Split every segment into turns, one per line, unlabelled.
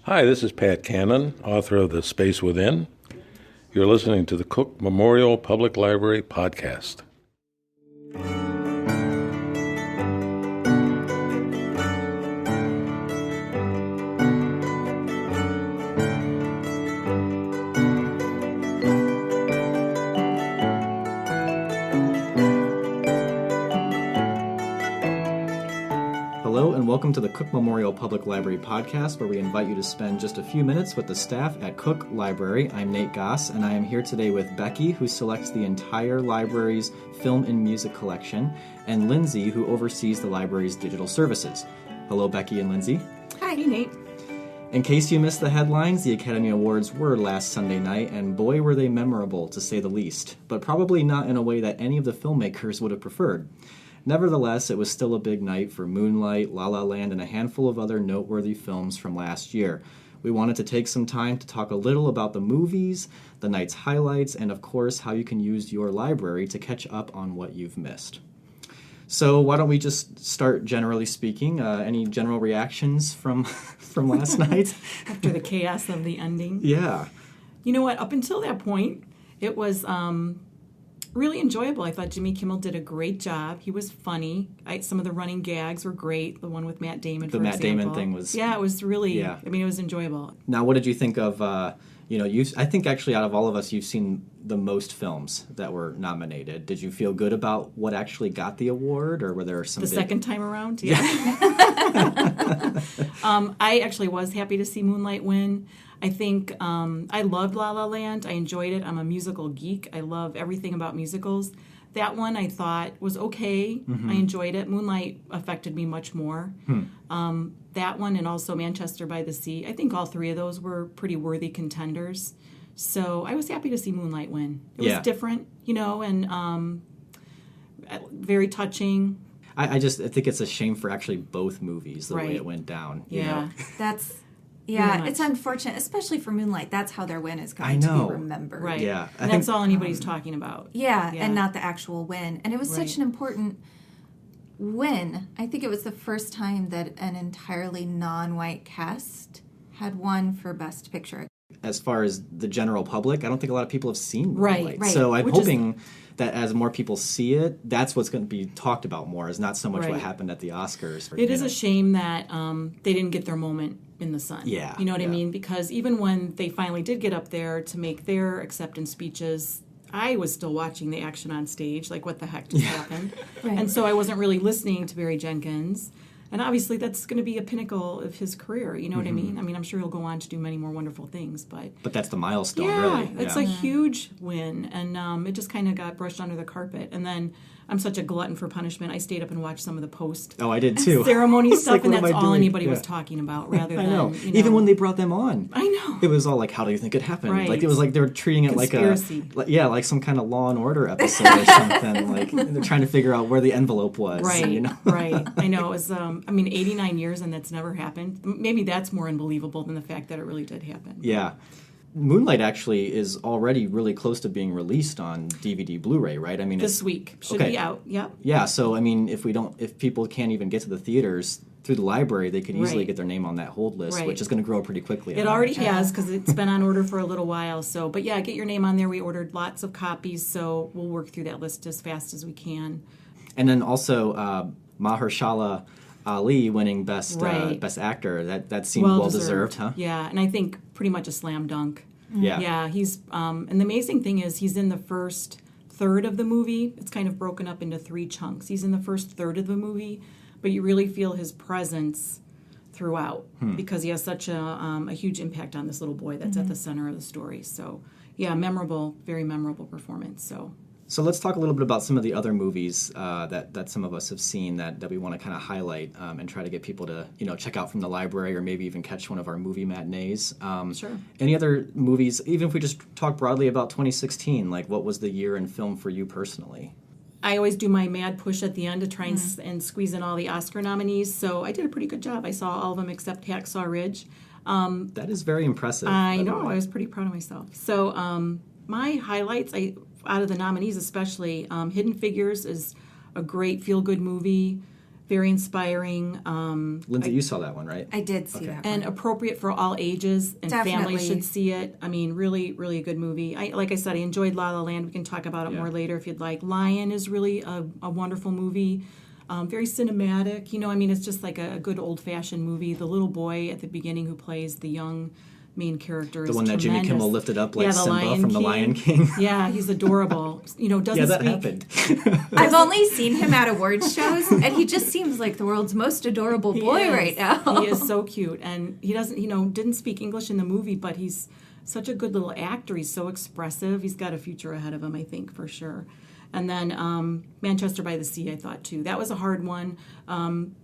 Hi, this is Pat Cannon, author of The Space Within. You're listening to the Cook Memorial Public Library podcast.
Hello and welcome to the Cook Memorial Public Library podcast, where we invite you to spend just a few minutes with the staff at Cook Library. I'm Nate Goss, and I am here today with Becky, who selects the entire library's film and music collection, and Lindsay, who oversees the library's digital services. Hello, Becky and Lindsay.
Hi, Nate.
In case you missed the headlines, the Academy Awards were last Sunday night, and boy were they memorable, to say the least, but probably not in a way that any of the filmmakers would have preferred. Nevertheless, it was still a big night for Moonlight, La La Land, and a handful of other noteworthy films from last year. We wanted to take some time to talk a little about the movies, the night's highlights, and of course, how you can use your library to catch up on what you've missed. So why don't we just start generally speaking? Any general reactions from last night?
After the chaos of the ending.
Yeah.
You know what? Up until that point, it was really enjoyable. I thought Jimmy Kimmel did a great job. He was funny. Some of the running gags were great. The one with Matt Damon, for example.
The Matt Damon thing was...
Yeah, it was really... Yeah. I mean, it was enjoyable.
Now, what did you think of... I think actually out of all of us, you've seen the most films that were nominated. Did you feel good about what actually got the award, or were there some...
Second time around? Yeah. I actually was happy to see Moonlight win. I think I loved La La Land. I enjoyed it. I'm a musical geek. I love everything about musicals. That one I thought was okay. Mm-hmm. I enjoyed it. Moonlight affected me much more. That one and also Manchester by the Sea. I think all three of those were pretty worthy contenders. So I was happy to see Moonlight win. It was different, and very touching.
I think it's a shame for actually both movies, the way it went down.
Yeah.
You know?
Yeah, it's unfortunate, especially for Moonlight. That's how their win is going to be remembered.
Right.
Yeah.
And that's all anybody's talking about.
Yeah, and not the actual win. And it was such an important win. I think it was the first time that an entirely non-white cast had won for Best Picture.
As far as the general public, I don't think a lot of people have seen Moonlight.
Right.
So I'm hoping that as more people see it, that's what's going to be talked about more, is not so much what happened at the Oscars.
It is a shame that they didn't get their moment in the sun.
Yeah.
You know what I mean? Because even when they finally did get up there to make their acceptance speeches, I was still watching the action on stage, like what the heck just happened. Right. And so I wasn't really listening to Barry Jenkins. And obviously that's going to be a pinnacle of his career, you know what I mean? I mean, I'm sure he'll go on to do many more wonderful things, but...
But that's the milestone, really.
It's a huge win, and it just kind of got brushed under the carpet. And then I'm such a glutton for punishment, I stayed up and watched some of the post...
Oh, I did too.
...ceremony stuff,
like,
and that's all anybody was talking about, rather than...
I know. Even when they brought them on.
I know.
It was all like, how do you think it happened?
Right.
Like, it was like they were treating it
Conspiracy.
like some kind of Law and Order episode or something. Like, they're trying to figure out where the envelope was.
Right,
you know?
Right. I know. It was, 89 years and that's never happened. Maybe that's more unbelievable than the fact that it really did happen.
Yeah. Moonlight actually is already really close to being released on DVD Blu-ray, right? I mean,
this week should be out. Yep.
Yeah, so I mean, if people can't even get to the theaters through the library, they can easily get their name on that hold list, which is going to grow pretty quickly.
It already has, because it's been on order for a little while. So, but yeah, get your name on there. We ordered lots of copies, so we'll work through that list as fast as we can.
And then also Mahershala Ali winning Best Actor. That seemed well deserved, huh?
Yeah, and I think pretty much a slam dunk.
Yeah.
Yeah, he's and the amazing thing is he's in the first third of the movie. It's kind of broken up into three chunks. He's in the first third of the movie, but you really feel his presence throughout because he has such a huge impact on this little boy that's at the center of the story. So, yeah, memorable, very memorable performance.
So let's talk a little bit about some of the other movies that some of us have seen that we want to kind of highlight and try to get people to check out from the library, or maybe even catch one of our movie matinees.
Sure.
Any other movies, even if we just talk broadly about 2016, like what was the year in film for you personally?
I always do my mad push at the end to try and squeeze in all the Oscar nominees, so I did a pretty good job. I saw all of them except Hacksaw Ridge.
That is very impressive.
I know. I was pretty proud of myself. So my highlights, out of the nominees especially, Hidden Figures is a great feel-good movie. very inspiring.
Lindsay, you saw that one, right?
I did see that
And
one.
appropriate for all ages, and
Definitely.
families should see it. I mean, really, really a good movie. Like I said, I enjoyed La La Land. We can talk about it more later if you'd like. Lion is really a wonderful movie. Very cinematic. I mean, it's just like a good old-fashioned movie. The little boy at the beginning who plays the young main character is
The one that Jimmy
tremendous.
Kimmel lifted up like
the
Simba
Lion
from The
King.
Lion King.
Yeah, he's adorable. Doesn't
Yeah, that
speak.
happened.
I've only seen him at awards shows, and he just seems like the world's most adorable boy
is.
right now.
He is so cute, and he doesn't, didn't speak English in the movie, but he's such a good little actor. He's so expressive. He's got a future ahead of him, I think, for sure. And then Manchester by the Sea, I thought too. That was a hard one,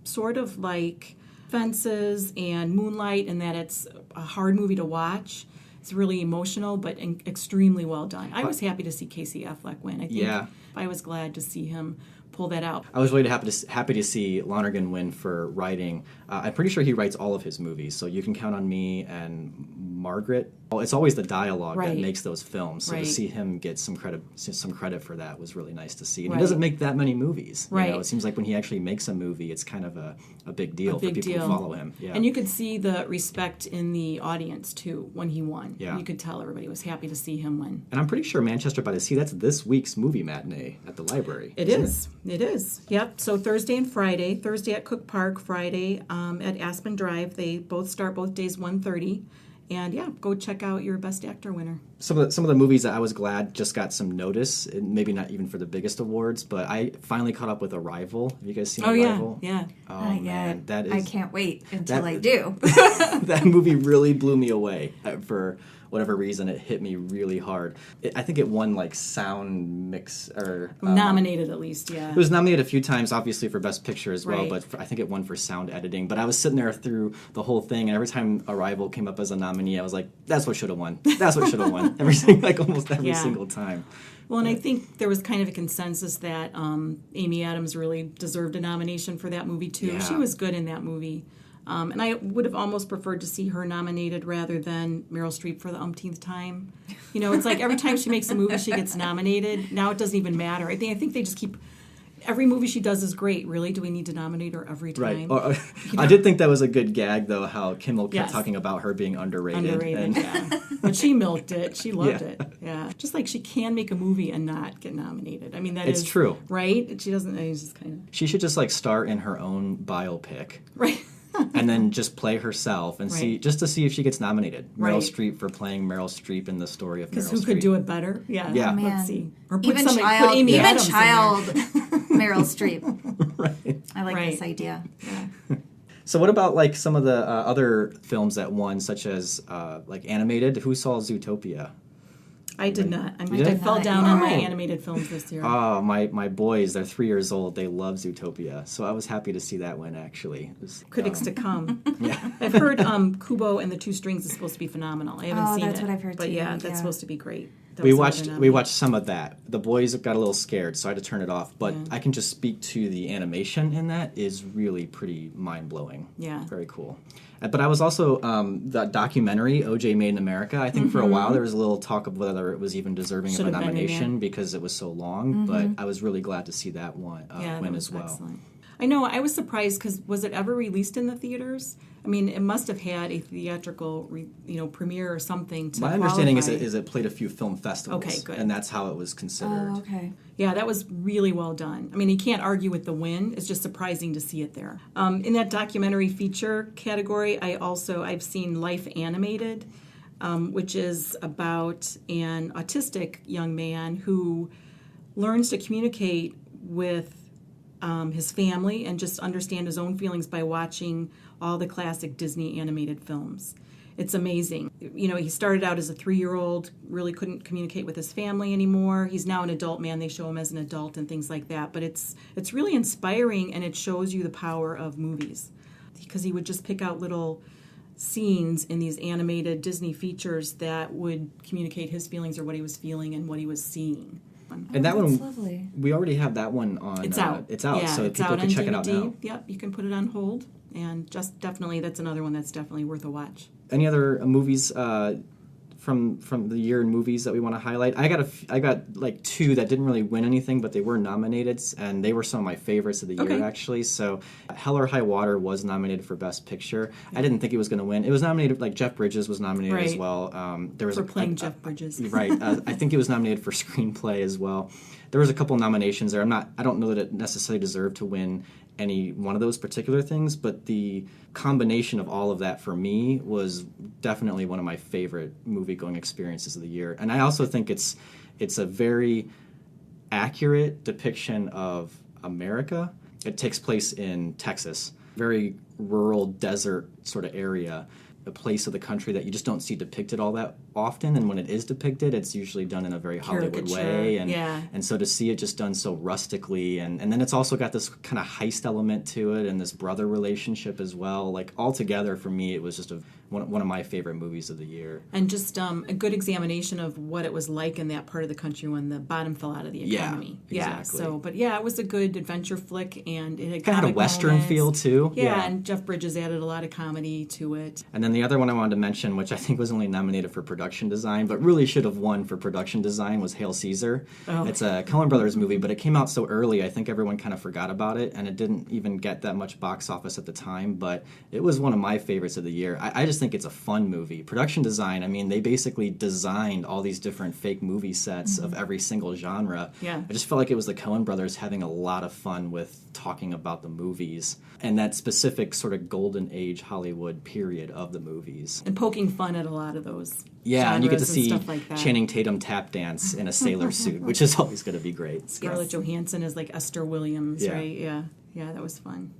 sort of like Fences and Moonlight, in that it's a hard movie to watch. It's really emotional, but extremely well done. I was happy to see Casey Affleck win. I think I was glad to see him pull that out.
I was really happy to see Lonergan win for writing. I'm pretty sure he writes all of his movies, so You Can Count on Me and Margaret. Oh, it's always the dialogue that makes those films. So to see him get some credit for that was really nice to see. And he doesn't make that many movies.
Right.
It seems like when he actually makes a movie, it's kind of a big deal for people who follow him. Yeah.
And you could see the respect in the audience too when he won.
Yeah.
You could tell everybody was happy to see him win.
And I'm pretty sure Manchester by the Sea, that's this week's movie matinee at the library.
It is. It is. Yep. So Thursday and Friday. Thursday at Cook Park, Friday at Aspen Drive. They both start both days 1:30. And go check out your Best Actor winner.
Some of the movies that I was glad just got some notice, and maybe not even for the biggest awards, but I finally caught up with Arrival. Have you guys seen Arrival?
Yeah.
Oh
Not
man,
yet.
that is
I can't wait until I do.
that movie really blew me away. For whatever reason, it hit me really hard. I think it won like sound mix or
Nominated at least, yeah.
It was nominated a few times, obviously for Best Picture as well,
Right.
but I think it won for sound editing. But I was sitting there through the whole thing, and every time Arrival came up as a nominee, I was like, "That's what should have won. That's what should have won." Almost every single time.
Well, and I think there was kind of a consensus that Amy Adams really deserved a nomination for that movie too.
Yeah.
She was good in that movie. And I would have almost preferred to see her nominated rather than Meryl Streep for the umpteenth time. It's like every time she makes a movie, she gets nominated. Now it doesn't even matter. I think they just keep... Every movie she does is great. Really, do we need to nominate her every time?
Right. I did think that was a good gag, though, how Kimmel kept talking about her being underrated.
Yeah. But she milked it. She loved it. Yeah. Just like she can make a movie and not get nominated. I mean,
It's true.
Right? She doesn't... It's just kind of...
She should just star in her own biopic.
Right.
And then just play herself and see if she gets nominated. Meryl
Right.
Streep for playing Meryl Streep in the story of Meryl Streep.
Because who could do it better? Yeah.
Yeah.
Man.
Let's see. Or put
Even
somebody,
child,
put Amy
even
Adams in
child
there.
Meryl Streep.
Right.
I like
Right.
this idea.
So what about like some of the other films that won, such as like animated? Who saw Zootopia?
I did not. I
did?
fell down on my
Oh.
animated films this year.
Oh, my boys, they're 3 years old. They love Zootopia. So I was happy to see that win, actually. It was,
Critics to come.
Yeah.
I've heard Kubo and the Two Strings is supposed to be phenomenal. I haven't seen
that's
it.
what I've heard
But
too,
yeah, that's
yeah.
supposed to be great. That
We
was another
watched
nominee.
some of that. The boys got a little scared, so I had to turn it off. But I can just speak to the animation in that is really pretty mind-blowing.
Yeah.
Very cool. But I was also, the documentary, O.J. Made in America, I think for a while there was a little talk of whether it was even deserving
Should
of a
have been in
nomination
there.
because it was so long. But I was really glad to see that one
Yeah,
win
that was
as well.
excellent. I know. I was surprised because was it ever released in the theaters? I mean, it must have had a theatrical, premiere or something to
My understanding
qualify.
is it played a few film festivals.
Okay, good.
And that's how it was considered.
Oh, okay.
Yeah, that was really well done. I mean, you can't argue with the win. It's just surprising to see it there. In that documentary feature category, I've seen Life Animated, which is about an autistic young man who learns to communicate with his family and just understand his own feelings by watching all the classic Disney animated films. It's amazing. He started out as a 3-year-old, really couldn't communicate with his family anymore. He's now an adult man. They show him as an adult and things like that. But it's really inspiring, and it shows you the power of movies. Because he would just pick out little scenes in these animated Disney features that would communicate his feelings or what he was feeling and what he was seeing.
And that
That's
one,
lovely.
we already have that one on.
It's out.
It's out,
Yeah,
so
it's
people
out
can
on
check it out
DVD.
now.
Yep, you can put it on hold, and just definitely that's another one that's definitely worth a watch.
Any other movies from the year in movies that we want to highlight. I got like two that didn't really win anything, but they were nominated, and they were some of my favorites of the year, actually. So Hell or High Water was nominated for Best Picture. I didn't think it was going to win. It was nominated, like Jeff Bridges was nominated as well. There was
playing Jeff Bridges.
Right. I think it was nominated for screenplay as well. There was a couple nominations there. I don't know that it necessarily deserved to win any one of those particular things, but the combination of all of that for me was definitely one of my favorite movie-going experiences of the year. And I also think it's a very accurate depiction of America. It takes place in Texas, very rural desert sort of area, a place of the country that you just don't see depicted all that often, and when it is depicted, it's usually done in a very Hollywood way, and so to see it just done so rustically, and then it's also got this kind of heist element to it, and this brother relationship as well. Like, altogether, for me, it was just one of my favorite movies of the year.
And just a good examination of what it was like in that part of the country when the bottom fell out of the economy.
Yeah, exactly.
It was a good adventure flick, and it had
kind of had a Western feel, too.
Yeah, and Jeff Bridges added a lot of comedy to it.
And then the other one I wanted to mention, which I think was only nominated for production design, but really should have won for production design, was Hail Caesar. It's a Coen Brothers movie, but it came out so early, I think everyone kind of forgot about it, and it didn't even get that much box office at the time, but it was one of my favorites of the year. I just think it's a fun movie. Production design, I mean, they basically designed all these different fake movie sets of every single genre.
Yeah.
I just felt like it was the Coen Brothers having a lot of fun with talking about the movies and that specific sort of golden age Hollywood period of the movies.
And poking fun at a lot of those
and you get to see
like
Channing Tatum tap dance in a sailor suit, which is always going to be great.
Scarlett Johansson is like Esther Williams, right? Yeah, that was fun.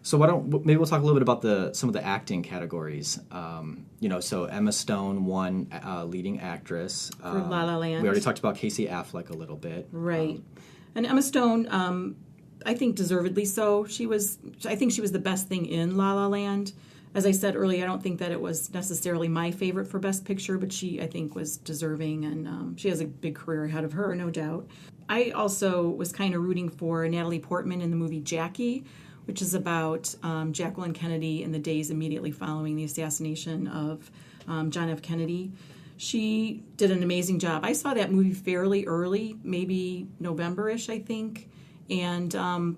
So maybe we'll talk a little bit about some of the acting categories. So Emma Stone won leading actress
for La La Land.
We already talked about Casey Affleck a little bit,
right? And Emma Stone, I think deservedly so. I think she was the best thing in La La Land. As I said earlier, I don't think that it was necessarily my favorite for Best Picture, but she, I think, was deserving, and she has a big career ahead of her, no doubt. I also was kind of rooting for Natalie Portman in the movie Jackie, which is about Jacqueline Kennedy in the days immediately following the assassination of John F. Kennedy. She did an amazing job. I saw that movie fairly early, maybe November-ish, I think. And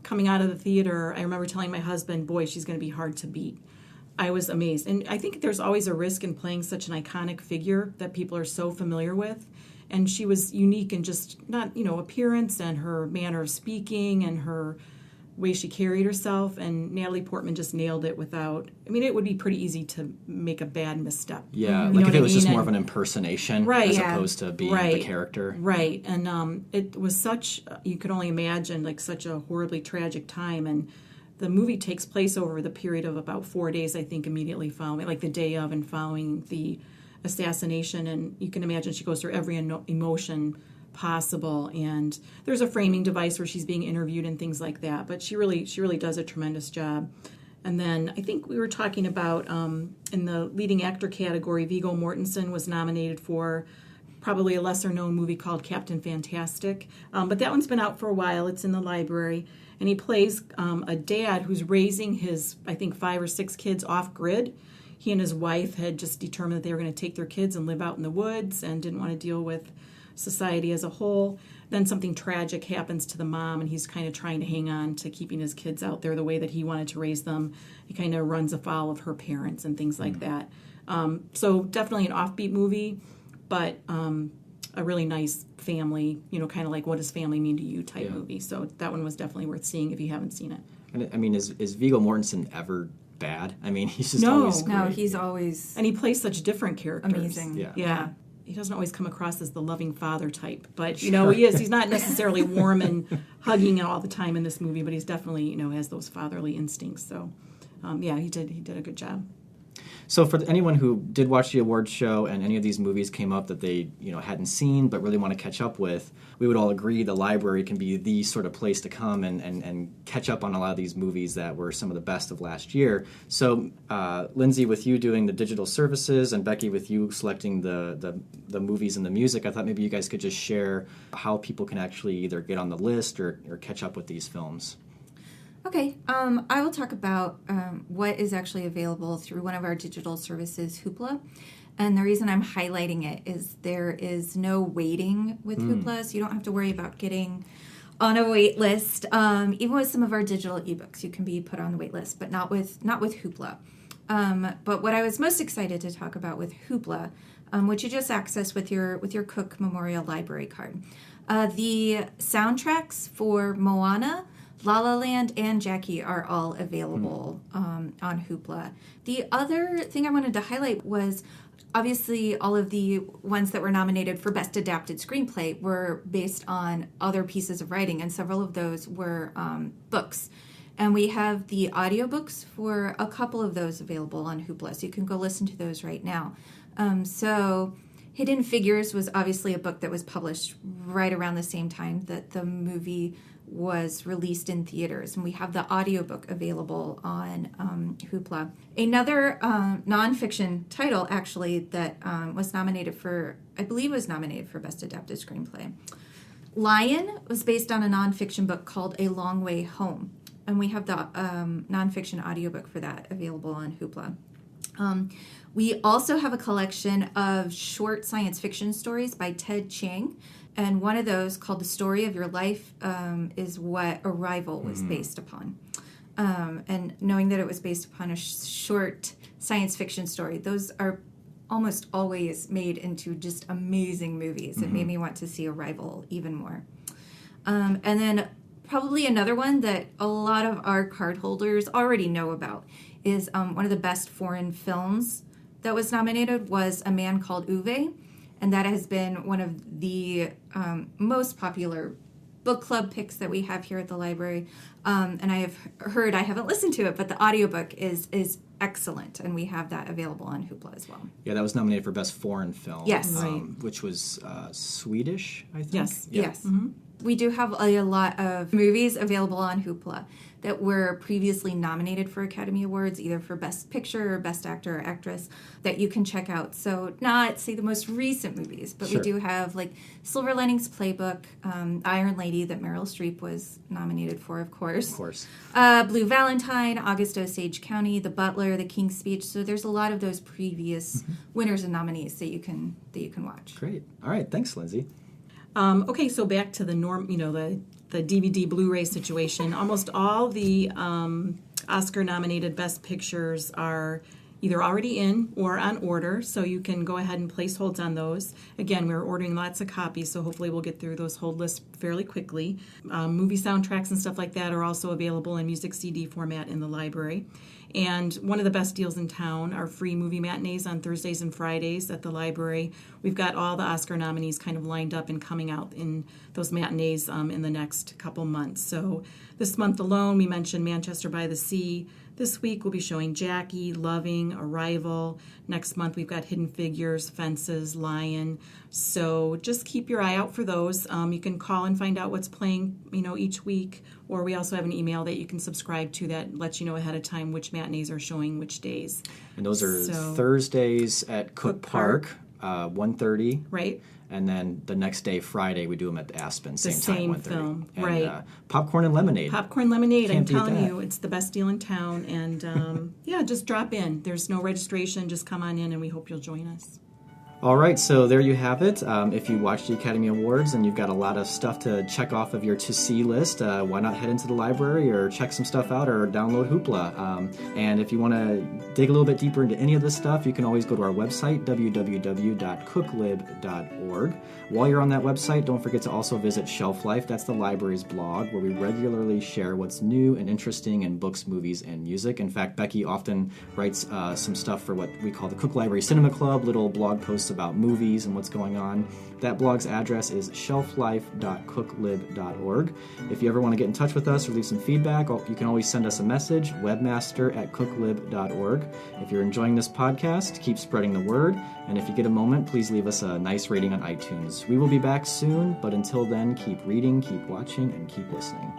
coming out of the theater, I remember telling my husband, boy, she's going to be hard to beat. I was amazed. And I think there's always a risk in playing such an iconic figure that people are so familiar with. And she was unique in just not, appearance and her manner of speaking and her way she carried herself, and Natalie Portman just nailed it without... it would be pretty easy to make a bad misstep.
Yeah, like if it was just more of an impersonation as opposed to being the character.
Right, and it was such... You could only imagine, like, such a horribly tragic time, and the movie takes place over the period of about 4 days, I think, immediately following, like the day of and following the assassination, and you can imagine she goes through every emotion possible, and there's a framing device where she's being interviewed and things like that, but she really does a tremendous job. And then I think we were talking about in the leading actor category, Viggo Mortensen was nominated for probably a lesser known movie called Captain Fantastic, but that one's been out for a while. It's in the library, and he plays a dad who's raising his, I think, 5 or 6 kids off grid. He and his wife had just determined that they were going to take their kids and live out in the woods and didn't want to deal with society as a whole. Then something tragic happens to the mom, and he's kind of trying to hang on to keeping his kids out there the way that he wanted to raise them. He kind of runs afoul of her parents and things like that. So definitely an offbeat movie, but a really nice family, kind of like what does family mean to you type movie. So that one was definitely worth seeing if you haven't seen it.
And is Viggo Mortensen ever bad? he's just always great.
No, he's always...
And he plays such different characters.
Amazing.
Yeah. He doesn't always come across as the loving father type, but he is. He's not necessarily warm and hugging all the time in this movie, but he's definitely has those fatherly instincts. So, he did a good job.
So for anyone who did watch the awards show and any of these movies came up that they hadn't seen but really want to catch up with, we would all agree the library can be the sort of place to come and catch up on a lot of these movies that were some of the best of last year. So Lindsay, with you doing the digital services and Becky with you selecting the movies and the music, I thought maybe you guys could just share how people can actually either get on the list or catch up with these films.
Okay, I will talk about what is actually available through one of our digital services, Hoopla. And the reason I'm highlighting it is there is no waiting with Hoopla, so you don't have to worry about getting on a wait list. Even with some of our digital ebooks, you can be put on the wait list, but not with Hoopla. But what I was most excited to talk about with Hoopla, which you just access with your Cook Memorial Library card, the soundtracks for Moana, La La Land, and Jackie are all available on Hoopla. The other thing I wanted to highlight was obviously all of the ones that were nominated for Best Adapted Screenplay were based on other pieces of writing, and several of those were books. And we have the audiobooks for a couple of those available on Hoopla, so you can go listen to those right now. So Hidden Figures was obviously a book that was published right around the same time that the movie was released in theaters, and we have the audiobook available on Hoopla. Another nonfiction title, actually, that was nominated for, I believe was nominated for Best Adapted Screenplay. Lion was based on a nonfiction book called A Long Way Home, and we have the nonfiction audiobook for that available on Hoopla. We also have a collection of short science fiction stories by Ted Chiang, and one of those, called The Story of Your Life, is what Arrival was based upon. And knowing that it was based upon a short science fiction story, those are almost always made into just amazing movies. It made me want to see Arrival even more. And then probably another one that a lot of our card holders already know about is one of the best foreign films that was nominated was A Man Called Uwe, and that has been one of the most popular book club picks that we have here at the library. And I have heard, I haven't listened to it, but the audiobook is excellent, and we have that available on Hoopla as well.
Yeah, that was nominated for Best Foreign Film.
Yes.
Which was Swedish, I think.
Yes.
Yeah.
Yes. We do have a lot of movies available on Hoopla that were previously nominated for Academy Awards, either for Best Picture or Best Actor or Actress, that you can check out. So not, say, the most recent movies, but
Sure.
we do have, like, Silver Linings Playbook, Iron Lady that Meryl Streep was nominated for, of course.
Of course.
Blue Valentine, August Osage County, The Butler, The King's Speech. So there's a lot of those previous winners and nominees that you can watch.
Great. All right. Thanks, Lindsay.
Okay, so back to the the DVD Blu-ray situation. Almost all the Oscar-nominated Best Pictures are either already in or on order, so you can go ahead and place holds on those. Again, we're ordering lots of copies, so hopefully we'll get through those hold lists fairly quickly. Movie soundtracks and stuff like that are also available in music CD format in the library. And one of the best deals in town are free movie matinees on Thursdays and Fridays at the library. We've got all the Oscar nominees kind of lined up and coming out in those matinees in the next couple months. So this month alone, we mentioned Manchester by the Sea. This week we'll be showing Jackie, Loving, Arrival. Next month we've got Hidden Figures, Fences, Lion. So just keep your eye out for those. You can call and find out what's playing, each week. Or we also have an email that you can subscribe to that lets you know ahead of time which matinees are showing which days.
And those are Thursdays at Cook Park, 1:30.
Right.
And then the next day, Friday, we do them at the Aspen, same time, 1:30.
Film,
and,
right.
Popcorn and lemonade.
Popcorn lemonade,
Can't
I'm
beat
telling
that.
you, it's the best deal in town. And just drop in. There's no registration, just come on in and we hope you'll join us.
All right, so there you have it. If you watch the Academy Awards and you've got a lot of stuff to check off of your to-see list, why not head into the library or check some stuff out or download Hoopla. And if you want to dig a little bit deeper into any of this stuff, you can always go to our website, www.cooklib.org. While you're on that website, don't forget to also visit Shelf Life. That's the library's blog where we regularly share what's new and interesting in books, movies, and music. In fact, Becky often writes some stuff for what we call the Cook Library Cinema Club, little blog posts about movies and what's going on. That blog's address is shelflife.cooklib.org. If you ever want to get in touch with us or leave some feedback, you can always send us a message, webmaster@cooklib.org. If you're enjoying this podcast, keep spreading the word. And if you get a moment, please leave us a nice rating on iTunes. We will be back soon, but until then, keep reading, keep watching, and keep listening.